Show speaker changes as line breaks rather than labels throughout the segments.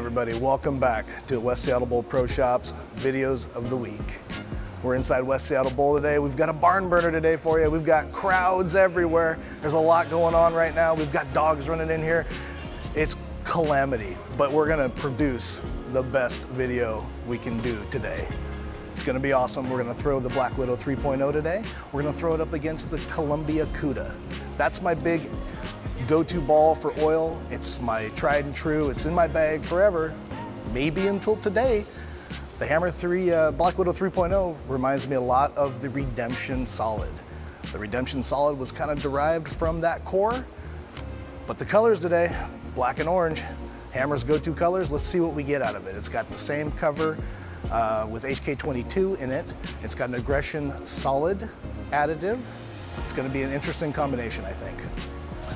everybody, welcome back to West Seattle Bowl Pro Shop's Videos of the Week. We're inside West Seattle Bowl today. We've got a barn burner today for you. We've got crowds everywhere. There's a lot going on right now. We've got dogs running in here. It's calamity, but we're gonna produce the best video we can do today. It's gonna be awesome. We're gonna throw the Black Widow 3.0 today. We're gonna throw it up against the Columbia Cuda. That's my big go-to ball for oil. It's my tried and true. It's in my bag forever, maybe until today. The Hammer 3 Black Widow 3.0 reminds me a lot of the Redemption Solid. The Redemption Solid was kind of derived from that core, but the colors today, black and orange, Hammer's go-to colors. Let's see what we get out of it. It's got the same cover with HK22 in it. It's got an Aggression Solid additive. It's going to be an interesting combination, I think.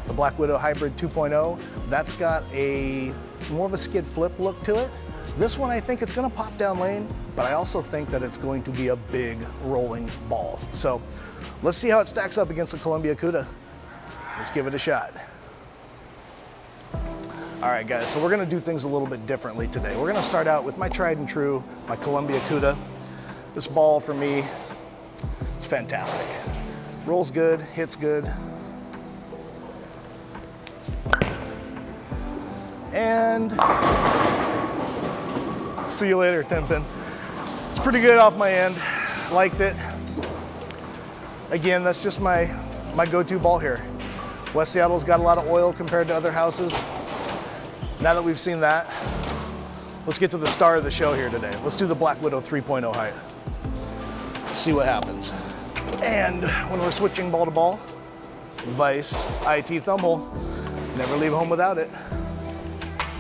The Black Widow Hybrid 2.0, that's got a more of a skid flip look to it. This one, I think it's gonna pop down lane, but I also think that it's going to be a big rolling ball. So let's see how it stacks up against the Columbia Cuda. Let's give it a shot. All right, guys, so we're gonna do things a little bit differently today. We're gonna start out with my tried and true, my Columbia Cuda. This ball for me, it's fantastic. Rolls good, hits good. And see you later, 10 pin. It's pretty good off my end. Liked it. Again, that's just my go-to ball here. West Seattle's got a lot of oil compared to other houses. Now that we've seen that, let's get to the star of the show here today. Let's do the Black Widow 3.0 height. See what happens. And when we're switching ball to ball, Vice IT thumb hole. Never leave home without it.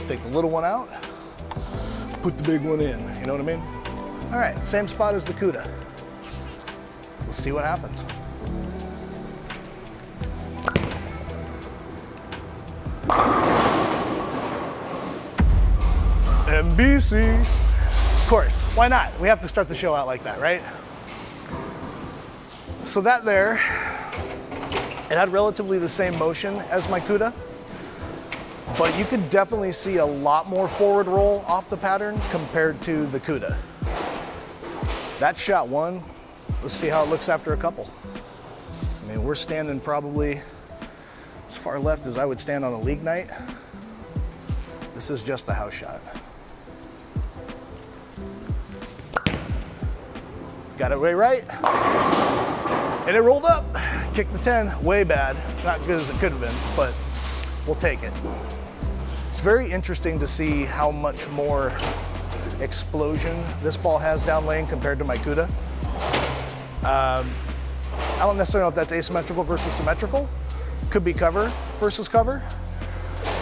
Take the little one out, put the big one in, you know what I mean? All right, same spot as the Cuda. Let's see what happens. NBC. Of course, why not? We have to start the show out like that, right? So that there, it had relatively the same motion as my Cuda, but you could definitely see a lot more forward roll off the pattern compared to the Cuda. That's shot one. Let's see how it looks after a couple. I mean, we're standing probably as far left as I would stand on a league night. This is just the house shot. Got it way right. And it rolled up. Kicked the 10, way bad. Not good as it could have been, but we'll take it. It's very interesting to see how much more explosion this ball has down lane compared to my Cuda. I don't necessarily know if that's asymmetrical versus symmetrical. Could be cover versus cover.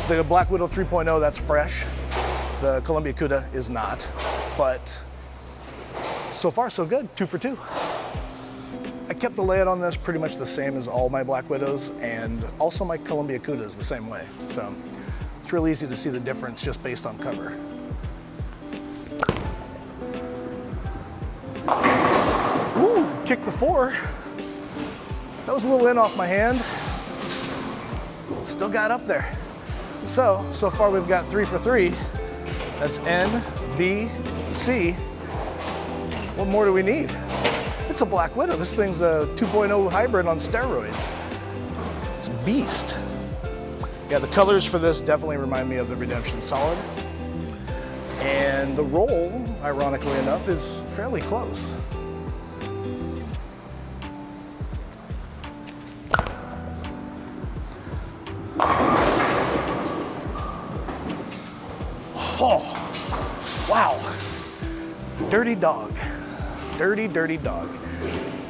The Black Widow 3.0, that's fresh. The Columbia Cuda is not, but so far so good, 2 for 2. I kept the layout on this pretty much the same as all my Black Widows, and also my Columbia Cuda is the same way. So it's real easy to see the difference just based on cover. Woo, kicked the 4. That was a little in off my hand. Still got up there. So far we've got 3 for 3. That's N, B, C. What more do we need? It's a Black Widow. This thing's a 2.0 hybrid on steroids. It's a beast. Yeah, the colors for this definitely remind me of the Redemption Solid. And the roll, ironically enough, is fairly close. Oh, wow. Dirty dog. Dirty, dirty dog.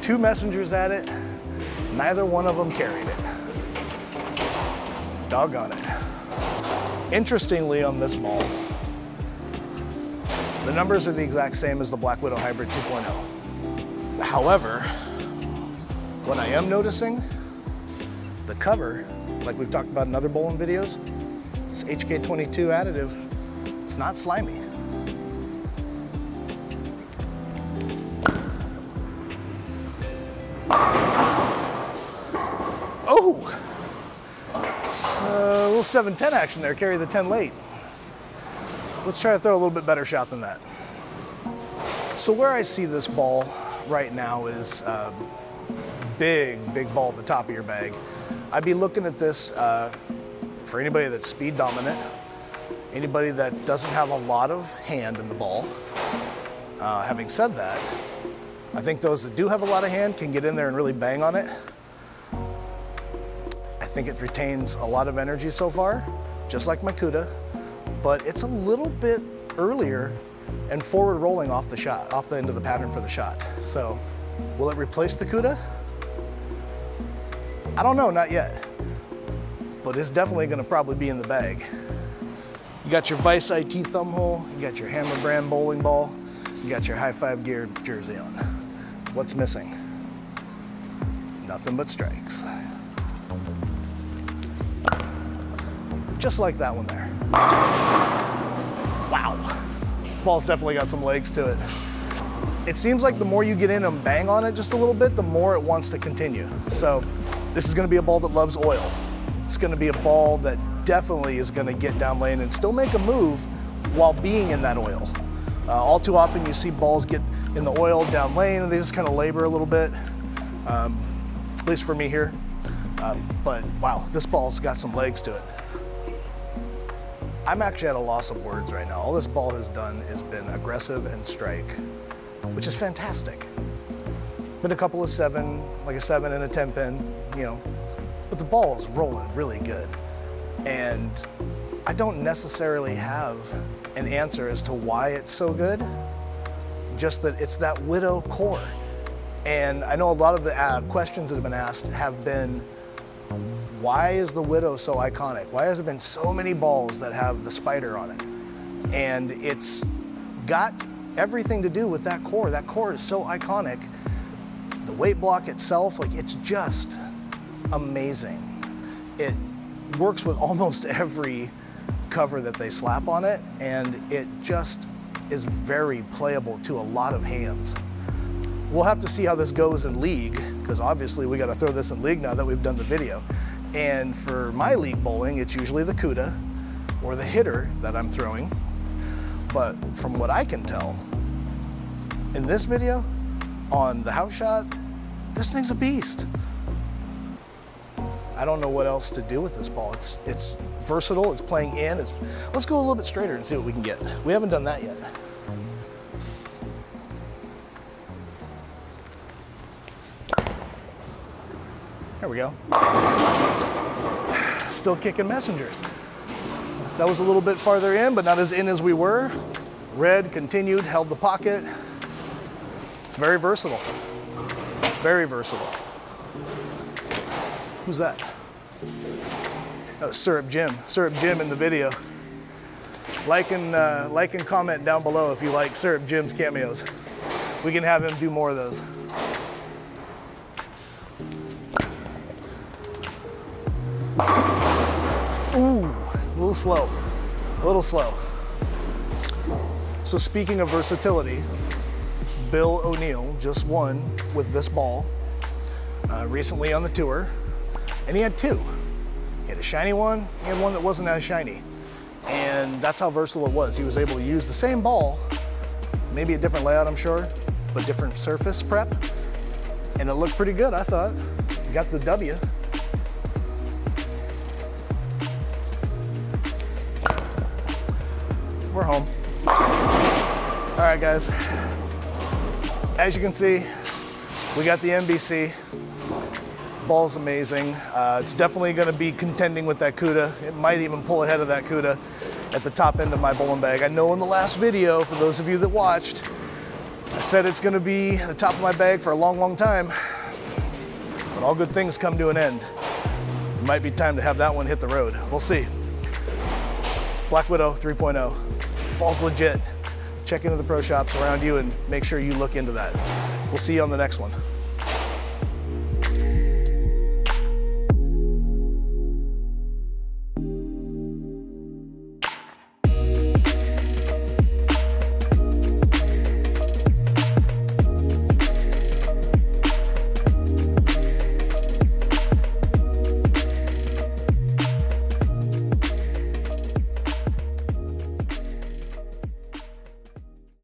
2 messengers at it, neither one of them carried it. Doggone it. Interestingly on this ball, the numbers are the exact same as the Black Widow Hybrid 2.0. However, what I am noticing, the cover, like we've talked about in other bowling videos, this HK22 additive, it's not slimy. Oh, it's a little 7-10 action there, carry the 10 late. Let's try to throw a little bit better shot than that. So where I see this ball right now is big ball at the top of your bag. I'd be looking at this for anybody that's speed dominant, anybody that doesn't have a lot of hand in the ball. Having said that, I think those that do have a lot of hand can get in there and really bang on it. I think it retains a lot of energy so far, just like my Cuda, but it's a little bit earlier and forward rolling off the shot, off the end of the pattern for the shot. So, will it replace the Cuda? I don't know, not yet, but it's definitely gonna probably be in the bag. You got your Vice IT thumb hole, you got your Hammer brand bowling ball, you got your High Five gear jersey on. What's missing? Nothing but strikes. Just like that one there. Wow. Ball's definitely got some legs to it. It seems like the more you get in and bang on it just a little bit, the more it wants to continue. So this is gonna be a ball that loves oil. It's gonna be a ball that definitely is gonna get down lane and still make a move while being in that oil. All too often you see balls get in the oil down lane and they just kind of labor a little bit, at least for me here. But wow, this ball's got some legs to it. I'm actually at a loss of words right now. All this ball has done has been aggressive and strike, which is fantastic. Been a couple of 7, like a 7 and a 10 pin, you know, but the ball is rolling really good. And I don't necessarily have an answer as to why it's so good, just that it's that widow core. And I know a lot of the questions that have been asked have been, why is the widow so iconic? Why has there been so many balls that have the spider on it? And it's got everything to do with that core. That core is so iconic. The weight block itself, like, it's just amazing. It works with almost every cover that they slap on it, and it just is very playable to a lot of hands. We'll have to see how this goes in league, because obviously we got to throw this in league now that we've done the video. And for my league bowling, it's usually the Cuda or the hitter that I'm throwing. But from what I can tell, in this video, on the house shot, this thing's a beast. I don't know what else to do with this ball. It's versatile, it's playing in. Let's go a little bit straighter and see what we can get. We haven't done that yet. There we go. Still kicking messengers. That was a little bit farther in, but not as in as we were. Red continued, held the pocket. It's very versatile. Very versatile. Who's that? That was Syrup Jim. Syrup Jim in the video. Like and comment down below if you like Syrup Jim's cameos. We can have him do more of those. Ooh, a little slow, a little slow. So speaking of versatility, Bill O'Neill just won with this ball recently on the tour, and he had 2. He had a shiny one, he had one that wasn't as shiny. And that's how versatile it was. He was able to use the same ball, maybe a different layout, I'm sure, but different surface prep, and it looked pretty good, I thought. You got the W. We're home. All right, guys. As you can see, we got the NBC. Ball's amazing. It's definitely gonna be contending with that Cuda. It might even pull ahead of that Cuda at the top end of my bowling bag. I know in the last video, for those of you that watched, I said it's gonna be the top of my bag for a long, long time. But all good things come to an end. It might be time to have that one hit the road. We'll see. Black Widow 3.0. Ball's legit. Check into the pro shops around you and make sure you look into that. We'll see you on the next one.